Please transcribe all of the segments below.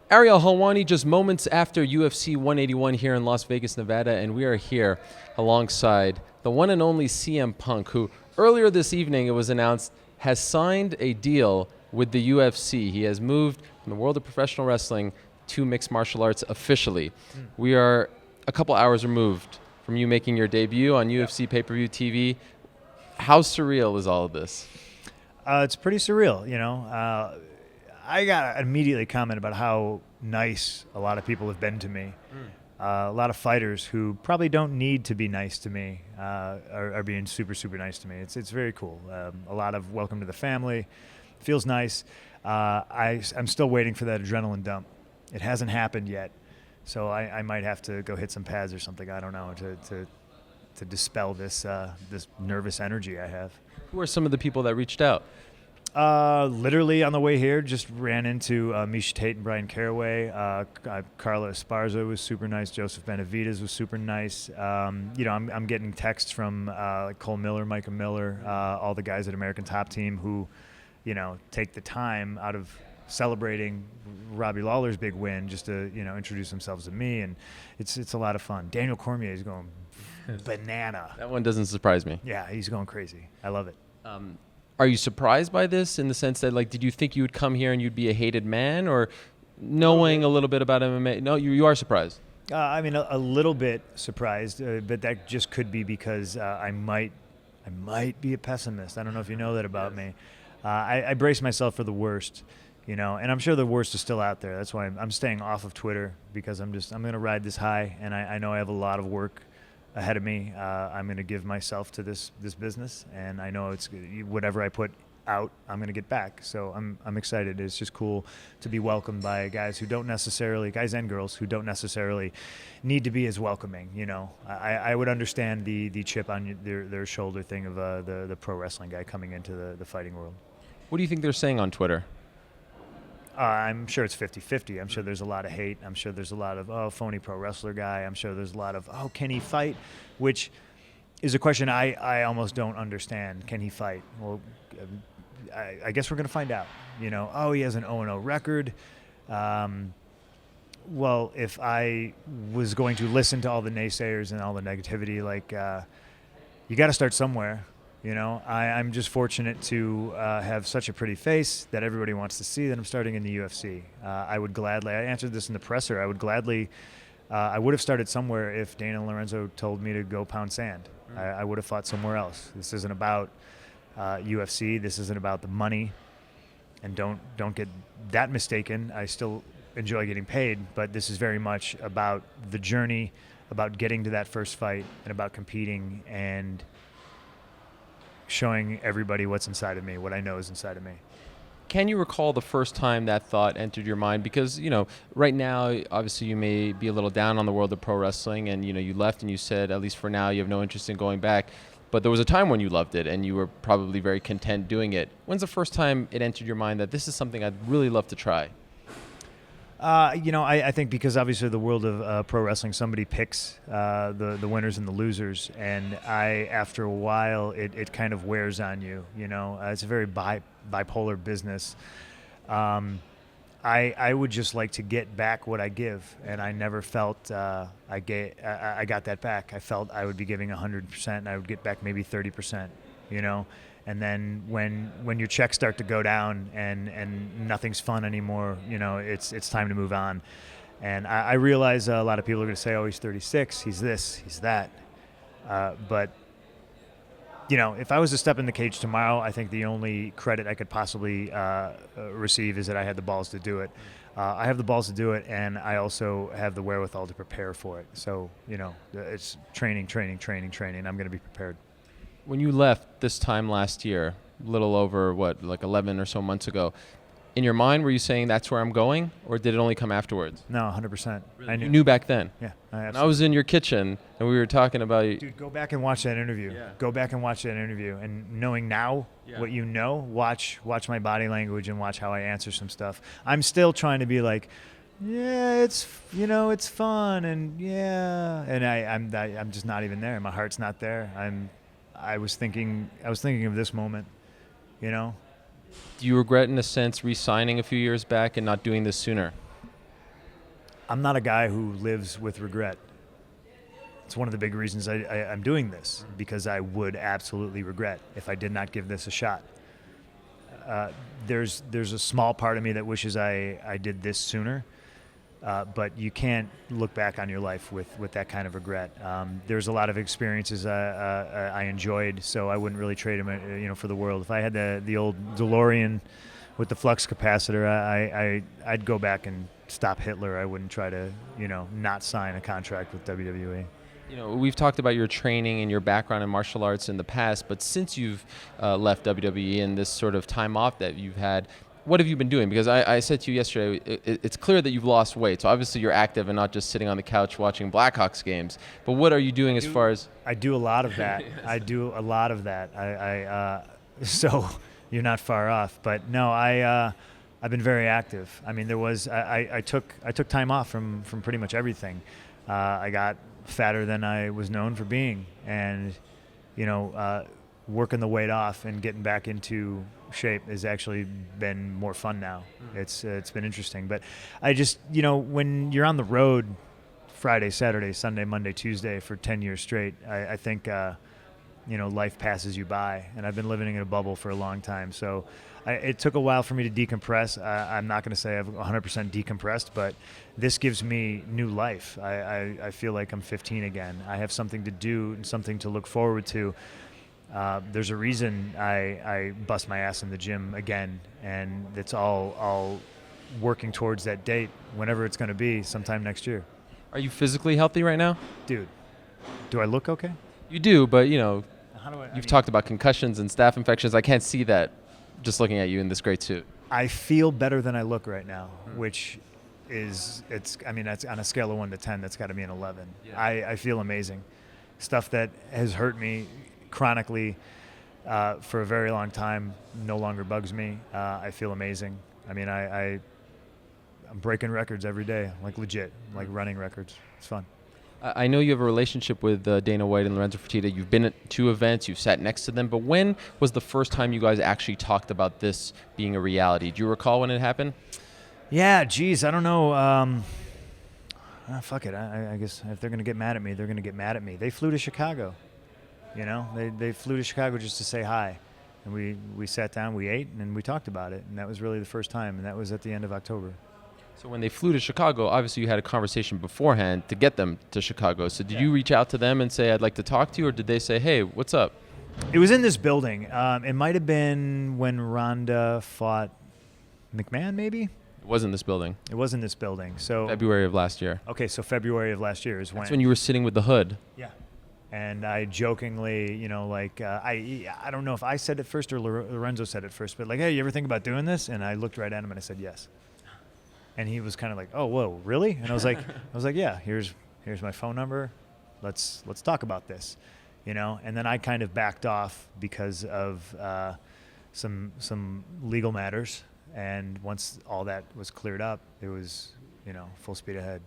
Ariel Helwani, just moments after UFC 181 here in Las Vegas, Nevada, and we are here alongside the one and only CM Punk, who earlier this evening, it was announced, has signed a deal with the UFC. He has moved from the world of professional wrestling to mixed martial arts officially. We are a couple hours removed from you making your debut on UFC pay-per-view TV. How surreal is all of this? It's pretty surreal, you know. I got to immediately comment about how nice a lot of people have been to me. A lot of fighters who probably don't need to be nice to me are being super, super nice to me. It's very cool. A lot of welcome to the family. Feels nice. I'm still waiting for that adrenaline dump. It hasn't happened yet, so I might have to go hit some pads or something. I don't know, to dispel this nervous energy I have. Who are some of the people that reached out? Literally on the way here, just ran into Misha Tate and Brian Caraway. Carla Esparza was super nice. Joseph Benavidez was super nice. I'm getting texts from Cole Miller, Micah Miller, all the guys at American Top Team who, take the time out of celebrating Robbie Lawler's big win just to, introduce themselves to me, and it's a lot of fun. Daniel Cormier is going banana. That one doesn't surprise me. Yeah, he's going crazy. I love it. Are you surprised by this in the sense that, did you think you would come here and you'd be a hated man, or knowing a little bit about MMA? No, you are surprised. A little bit surprised, but that just could be because I might be a pessimist. I don't know if you know that about me. I brace myself for the worst, and I'm sure the worst is still out there. That's why I'm staying off of Twitter, because I'm going to ride this high, and I know I have a lot of work ahead of me. I'm going to give myself to this business, and I know it's whatever I put out, I'm going to get back. So I'm excited. It's just cool to be welcomed by guys and girls who don't necessarily need to be as welcoming. I would understand the chip on their shoulder thing of the pro wrestling guy coming into the fighting world. What do you think they're saying on Twitter? I'm sure it's 50-50. I'm sure there's a lot of hate. I'm sure there's a lot of, phony pro wrestler guy. I'm sure there's a lot of, can he fight? Which is a question I almost don't understand. Can he fight? Well, I guess we're going to find out. He has an 0-0 record. Well, if I was going to listen to all the naysayers and all the negativity, you got to start somewhere. I'm just fortunate to have such a pretty face that everybody wants to see that I'm starting in the UFC. I answered this in the presser, I would have started somewhere if Dana Lorenzo told me to go pound sand. I would have fought somewhere else. This isn't about UFC. This isn't about the money. And don't get that mistaken. I still enjoy getting paid, but this is very much about the journey, about getting to that first fight, and about competing and showing everybody what's inside of me, what I know is inside of me. Can you recall the first time that thought entered your mind? Because, right now, obviously you may be a little down on the world of pro wrestling, and, you left and you said, at least for now, you have no interest in going back. But there was a time when you loved it and you were probably very content doing it. When's the first time it entered your mind that this is something I'd really love to try? I think because obviously the world of pro wrestling, somebody picks the winners and the losers, and after a while it kind of wears on you. It's a very bipolar business. I would just like to get back what I give, and I never felt I got that back. I felt I would be giving 100%, and I would get back maybe 30%. And then when your checks start to go down and nothing's fun anymore, it's time to move on. And I realize a lot of people are going to say, oh, he's 36, he's this, he's that. But, if I was to step in the cage tomorrow, I think the only credit I could possibly receive is that I had the balls to do it. I have the balls to do it, and I also have the wherewithal to prepare for it. So, it's training. I'm going to be prepared. When you left this time last year, a little over, 11 or so months ago, in your mind, were you saying that's where I'm going, or did it only come afterwards? No, 100%. Really? You knew back then? Yeah. I was in your kitchen, and we were talking about... Dude, go back and watch that interview. Yeah. Go back and watch that interview. And knowing now what you know, watch my body language and watch how I answer some stuff. I'm still trying to be like, yeah, it's fun, and yeah. And I'm just not even there. My heart's not there. I was thinking of this moment, Do you regret, in a sense, re-signing a few years back and not doing this sooner? I'm not a guy who lives with regret. It's one of the big reasons I'm doing this, because I would absolutely regret if I did not give this a shot. There's a small part of me that wishes I did this sooner, but you can't look back on your life with that kind of regret. There's a lot of experiences I enjoyed, so I wouldn't really trade them, for the world. If I had the old DeLorean with the flux capacitor, I'd go back and stop Hitler. I wouldn't try to, not sign a contract with WWE. We've talked about your training and your background in martial arts in the past, but since you've left WWE and this sort of time off that you've had, what have you been doing? Because I said to you yesterday, it's clear that you've lost weight. So obviously you're active and not just sitting on the couch watching Blackhawks games. But what are you doing as far as... I do a lot of that. I do a lot of that. So you're not far off. But no, I've been very active. I mean, I took time off from pretty much everything. I got fatter than I was known for being, and working the weight off and getting back into shape has actually been more fun now. It's been interesting, but I just when you're on the road Friday, Saturday, Sunday, Monday, Tuesday for 10 years straight, I think life passes you by, and I've been living in a bubble for a long time, so it took a while for me to decompress. I'm not going to say I've 100% decompressed, but this gives me new life. I feel like I'm 15 again. I have something to do and something to look forward to. There's a reason I bust my ass in the gym again, and it's all working towards that date, whenever it's going to be, sometime next year. Are you physically healthy right now? Dude, do I look okay? You do, but you've talked about concussions and staph infections. I can't see that just looking at you in this great suit. I feel better than I look right now, which that's on a scale of 1 to 10, that's got to be an 11. Yeah. I feel amazing. Stuff that has hurt me chronically for a very long time no longer bugs me. I feel amazing. I mean, I'm breaking records every day, like legit, like running records. It's fun. I know you have a relationship with Dana White and Lorenzo Fertitta. You've been at 2 events. You've sat next to them. But when was the first time you guys actually talked about this being a reality? Do you recall when it happened? Yeah, geez, I don't know. Fuck it. I guess if they're going to get mad at me, they're going to get mad at me. They flew to Chicago. They flew to Chicago just to say hi. And we sat down, we ate, and we talked about it. And that was really the first time. And that was at the end of October. So when they flew to Chicago, obviously you had a conversation beforehand to get them to Chicago. So did you reach out to them and say, I'd like to talk to you, or did they say, hey, what's up? It was in this building. It might have been when Ronda fought McMahon, maybe? It was in this building. It was in this building. So February of last year. Okay, so February of last year is when. That's when you were sitting with the hood. Yeah. And I jokingly, I don't know if I said it first or Lorenzo said it first, but like, hey, you ever think about doing this? And I looked right at him and I said yes. And he was kind of like, "Oh, whoa, really?" And I was like, "Yeah, here's my phone number. Let's talk about this," And then I kind of backed off because of some legal matters. And once all that was cleared up, it was full speed ahead.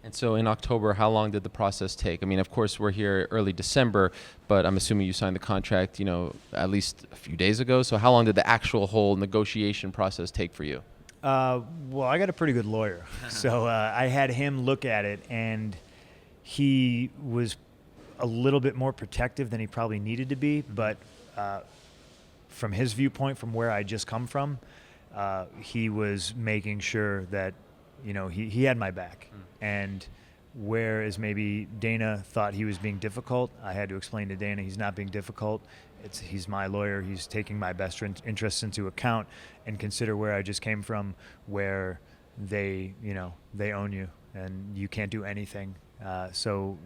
And so in October, how long did the process take? I mean, of course, we're here early December, but I'm assuming you signed the contract, at least a few days ago. So how long did the actual whole negotiation process take for you? Well, I got a pretty good lawyer, so I had him look at it, and he was a little bit more protective than he probably needed to be, but from his viewpoint, from where I just come from, he was making sure that, he had my back. And whereas maybe Dana thought he was being difficult, I had to explain to Dana he's not being difficult. He's my lawyer. He's taking my best interests into account, and consider where I just came from, where they own you and you can't do anything. So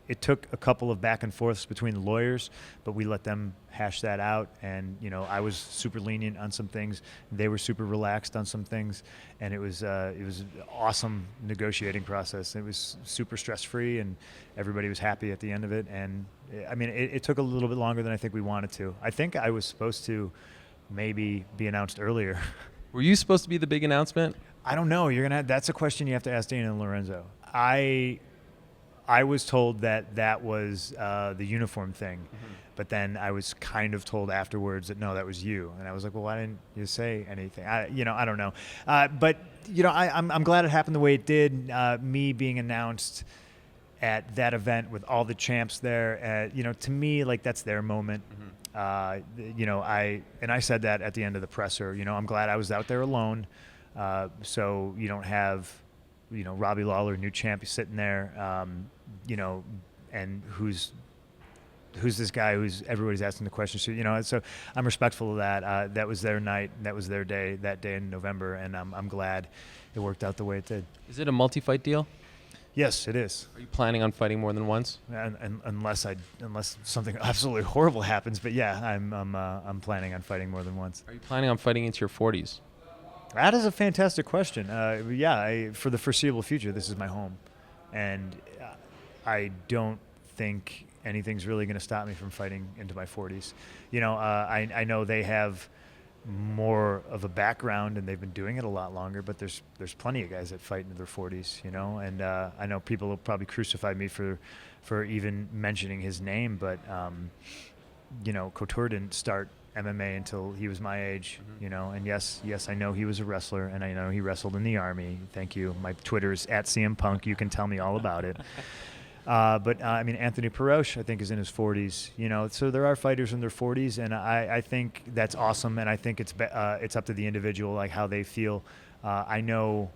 it took a couple of back and forths between the lawyers, but we let them hash that out. And I was super lenient on some things. They were super relaxed on some things, and it was an awesome negotiating process. It was super stress-free, and everybody was happy at the end of it. And I mean, it took a little bit longer than I think we wanted to. I think I was supposed to maybe be announced earlier. Were you supposed to be the big announcement? I don't know. That's a question you have to ask Dana and Lorenzo. I was told that was the uniform thing, but then I was kind of told afterwards that no, that was you, and I was like, well, why didn't you say anything? I don't know, but I'm glad it happened the way it did. Me being announced at that event with all the champs there, to me, like, that's their moment. I said that at the end of the presser. I'm glad I was out there alone, so you don't have, Robbie Lawler, new champ, sitting there, and who's this guy who's everybody's asking the question. So I'm respectful of that. That was their night, that was their day, that day in November, and I'm glad it worked out the way it did. Is it a multi-fight deal? Yes, it is. Are you planning on fighting more than once? And unless something absolutely horrible happens, but yeah, I'm planning on fighting more than once. Are you planning on fighting into your 40s? That is a fantastic question. For the foreseeable future, this is my home, and I don't think anything's really going to stop me from fighting into my 40s. I know they have more of a background and they've been doing it a lot longer, but there's plenty of guys that fight into their 40s, and I know people will probably crucify me for even mentioning his name, but Couture didn't start MMA until he was my age, and yes, I know he was a wrestler, and I know he wrestled in the Army. Thank you. My Twitter is @CM Punk. You can tell me all about it. But Anthony Perosh, I think, is in his 40s. So there are fighters in their 40s, and I think that's awesome. And I think it's up to the individual, like how they feel. I know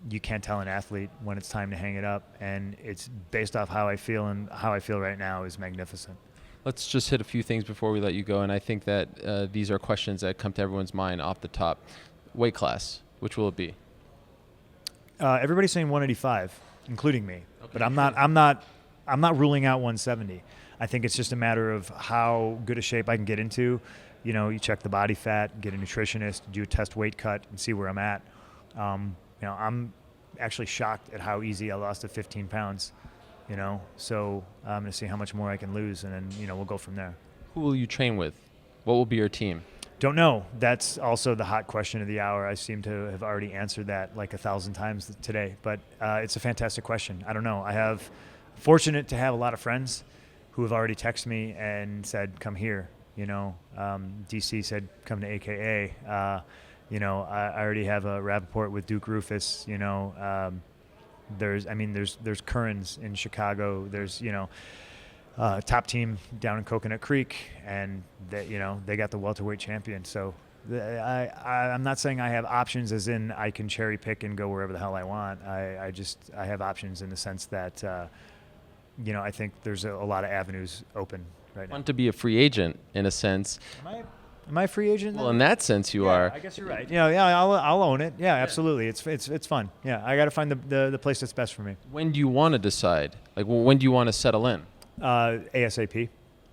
you can't tell an athlete when it's time to hang it up, and it's based off how I feel, and how I feel right now is magnificent. Let's just hit a few things before we let you go, and I think that these are questions that come to everyone's mind off the top. Weight class, which will it be? Everybody's saying 185, including me. Okay. But I'm not ruling out 170. I think it's just a matter of how good a shape I can get into. You check the body fat, get a nutritionist, do a test weight cut, and see where I'm at. I'm actually shocked at how easy I lost the 15 pounds. So I'm going to see how much more I can lose, and then we'll go from there. Who will you train with? What will be your team? Don't know. That's also the hot question of the hour. I seem to have already answered that like 1,000 times today, but it's a fantastic question. I don't know. Fortunate to have a lot of friends who have already texted me and said, come here. DC said, come to AKA. I already have a rapport with Duke Rufus. There's Curran's in Chicago. There's top team down in Coconut Creek, and they got the welterweight champion. So I'm not saying I have options as in I can cherry pick and go wherever the hell I want. I have options in the sense that I think there's a lot of avenues open right now. Want to be a free agent in a sense. Am I a free agent? Well, in that sense, you are. I guess you're right. I'll own it. Yeah, absolutely. It's fun. Yeah, I got to find the place that's best for me. When do you want to decide? Like, when do you want to settle in? ASAP.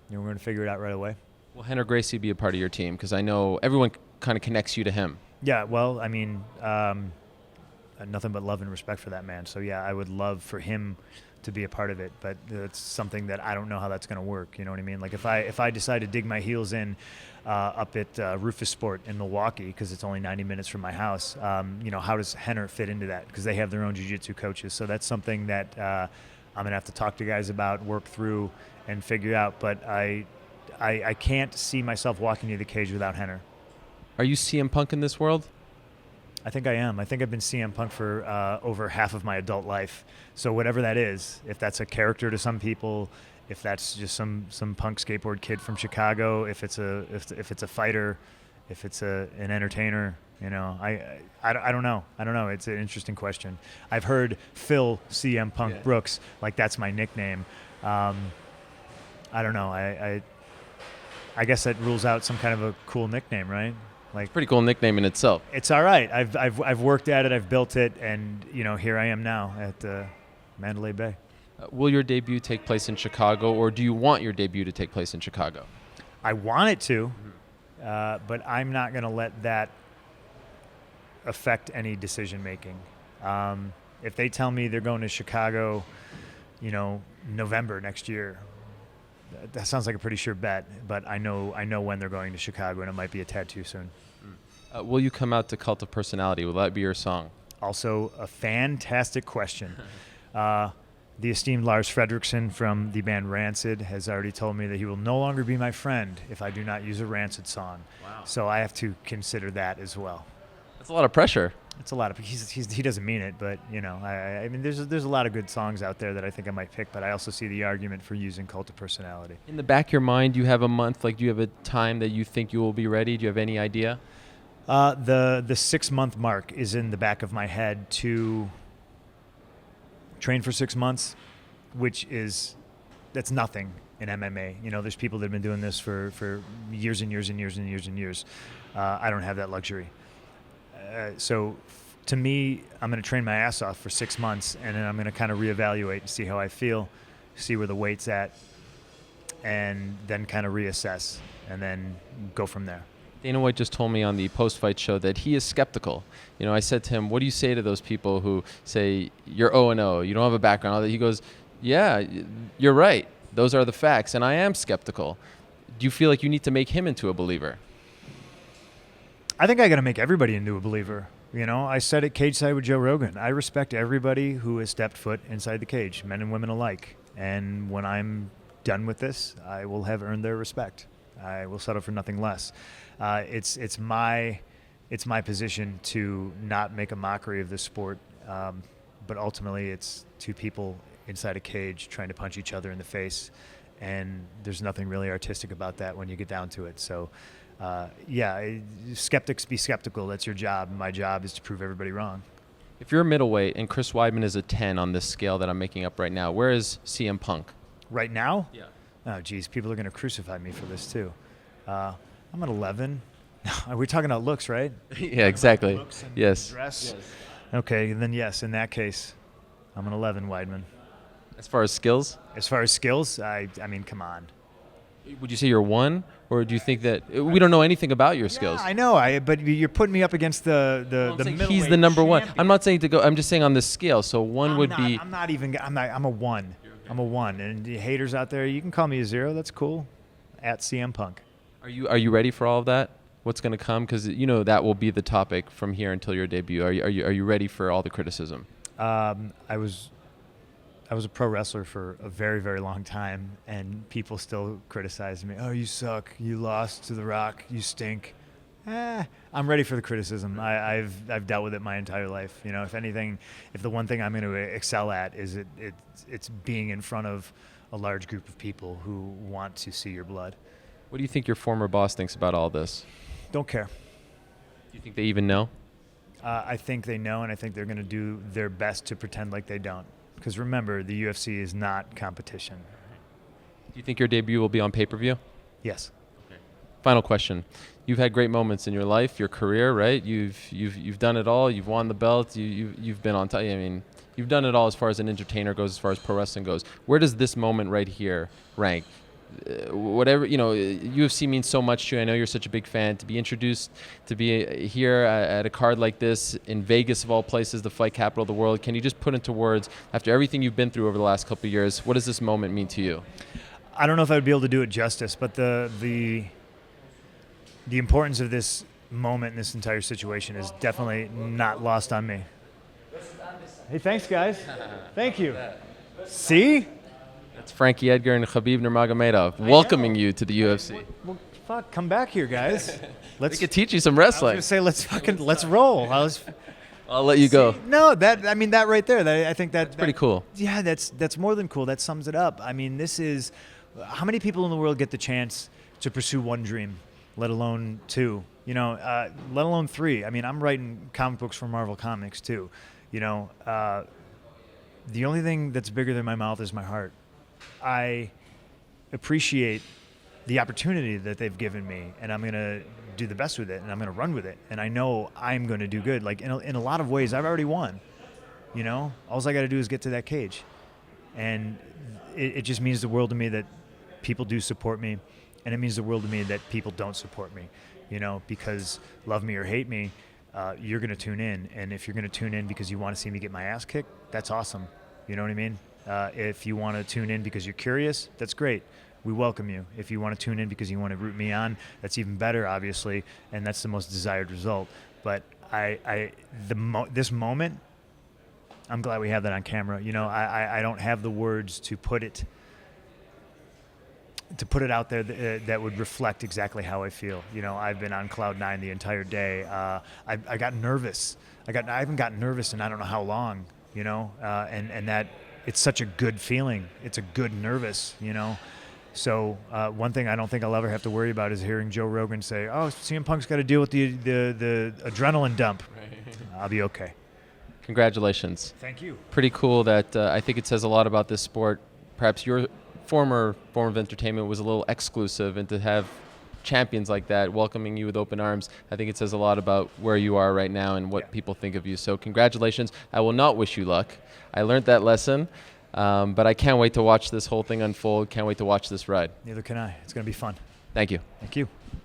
We're going to figure it out right away. Will Henner Gracie be a part of your team? Because I know everyone kind of connects you to him. Yeah, well, nothing but love and respect for that man. So, yeah, I would love for him to be a part of it, but it's something that I don't know how that's going to work. You know what I mean? Like if I decide to dig my heels in up at Rufus Sport in Milwaukee, because it's only 90 minutes from my house, how does Henner fit into that? Because they have their own jiu-jitsu coaches. So that's something that I'm going to have to talk to guys about, work through, and figure out. But I can't see myself walking near the cage without Henner. Are you CM Punk in this world? I think I am. I think I've been CM Punk for over half of my adult life. So whatever that is, if that's a character to some people, if that's just some punk skateboard kid from Chicago, if it's a fighter, if it's an entertainer, I don't know. I don't know. It's an interesting question. I've heard Phil CM Punk Brooks, like that's my nickname. I don't know. I guess that rules out some kind of a cool nickname, right? Like, pretty cool nickname in itself. It's all right. I've worked at it. I've built it, and here I am now at Mandalay Bay. Will your debut take place in Chicago, or do you want your debut to take place in Chicago? I want it to, but I'm not going to let that affect any decision making. If they tell me they're going to Chicago, November next year, that sounds like a pretty sure bet. But I know when they're going to Chicago, and it might be a tad too soon. Will you come out to Cult of Personality? Will that be your song? Also, a fantastic question. The esteemed Lars Fredriksson from the band Rancid has already told me that he will no longer be my friend if I do not use a Rancid song. Wow. So I have to consider that as well. That's a lot of pressure. It's a lot of he doesn't mean it, but I mean there's a lot of good songs out there that I think I might pick, but I also see the argument for using Cult of Personality. In the back of your mind, you have a month. Like, do you have a time that you think you will be ready? Do you have any idea? The 6-month mark is in the back of my head to train for 6 months, that's nothing in MMA. There's people that have been doing this for years and years and years and years and years. I don't have that luxury. So to me, I'm going to train my ass off for 6 months, and then I'm going to kind of reevaluate and see how I feel, see where the weight's at, and then kind of reassess, and then go from there. Dana White just told me on the post-fight show that he is skeptical. I said to him, what do you say to those people who say, you're 0-0, you don't have a background, all that? He goes, yeah, you're right. Those are the facts, and I am skeptical. Do you feel like you need to make him into a believer? I think I got to make everybody into a believer. I said it cage side with Joe Rogan. I respect everybody who has stepped foot inside the cage, men and women alike. And when I'm done with this, I will have earned their respect. I will settle for nothing less. It's my position to not make a mockery of this sport, but ultimately it's two people inside a cage trying to punch each other in the face, and there's nothing really artistic about that when you get down to it. So. Skeptics be skeptical. That's your job. My job is to prove everybody wrong. If you're a middleweight and Chris Weidman is a 10 on this scale that I'm making up right now, where is CM Punk? Right now? Yeah. Oh, geez. People are going to crucify me for this, too. I'm at 11. Are we talking about looks, right? Yeah, exactly. Looks and yes. Dress? Yes. Okay, then yes, in that case, I'm an 11, Weidman. As far as skills? As far as skills, I mean, come on. Would you say you're 1, or do you think that we don't know anything about your skills? Yeah, I know. But you're putting me up against the middleweight. He's the number champion. 1. I'm not saying to go. I'm just saying on this scale. So 1 would be. I'm a 1. I'm a 1. And the haters out there, you can call me a 0. That's cool. At CM Punk. Are you ready for all of that? What's going to come? Because that will be the topic from here until your debut. Are you ready for all the criticism? I was a pro wrestler for a very, very long time, and people still criticize me. Oh, you suck. You lost to The Rock. You stink. I'm ready for the criticism. I've dealt with it my entire life. If anything, if the one thing I'm going to excel at is it's being in front of a large group of people who want to see your blood. What do you think your former boss thinks about all this? Don't care. Do you think they even know? I think they know, and I think they're going to do their best to pretend like they don't. Because remember, the UFC is not competition. Do you think your debut will be on pay-per-view? Yes. Okay. Final question. You've had great moments in your life, your career, right? You've done it all. You've won the belt. You've been on top. I mean, you've done it all as far as an entertainer goes, as far as pro wrestling goes. Where does this moment right here rank? Whatever, UFC means so much to you. I know you're such a big fan. To be introduced, to be here at a card like this in Vegas of all places, the fight capital of the world. Can you just put into words, after everything you've been through over the last couple of years, what does this moment mean to you? I don't know if I would be able to do it justice, but the importance of this moment and this entire situation is definitely not lost on me. Hey, thanks, guys. Thank you. See? That's Frankie Edgar and Khabib Nurmagomedov welcoming you to the UFC. Well, fuck, come back here, guys. We could teach you some wrestling. I was gonna say let's roll. I'll let you go. No, that right there. I think that's pretty cool. Yeah, that's more than cool. That sums it up. I mean, this is how many people in the world get the chance to pursue one dream, let alone 2. Let alone 3. I mean, I'm writing comic books for Marvel Comics too. The only thing that's bigger than my mouth is my heart. I appreciate the opportunity that they've given me, and I'm going to do the best with it, and I'm going to run with it. And I know I'm going to do good. Like, in a lot of ways, I've already won. All I got to do is get to that cage. And it just means the world to me that people do support me, and it means the world to me that people don't support me, because love me or hate me, you're going to tune in. And if you're going to tune in because you want to see me get my ass kicked, that's awesome. You know what I mean? If you want to tune in because you're curious, that's great. We welcome you. If you want to tune in because you want to root me on, that's even better, obviously, and that's the most desired result. But this moment, I'm glad we have that on camera. You know, I don't have the words to put it out there that would reflect exactly how I feel. You know, I've been on cloud 9 the entire day. I got nervous. I haven't gotten nervous in I don't know how long. You know, and that it's such a good feeling. It's a good nervous. You know. So one thing I don't think I'll ever have to worry about is hearing Joe Rogan say, "Oh, CM Punk's got to deal with the adrenaline dump." Right. I'll be okay. Congratulations. Thank you. Pretty cool that I think it says a lot about this sport. Perhaps your former form of entertainment was a little exclusive, and to have champions like that welcoming you with open arms, I think it says a lot about where you are right now and what people think of you. So congratulations. I will not wish you luck. I learned that lesson. But I can't wait to watch this whole thing unfold. Can't wait to watch this ride. Neither can I. It's going to be fun. Thank you. Thank you.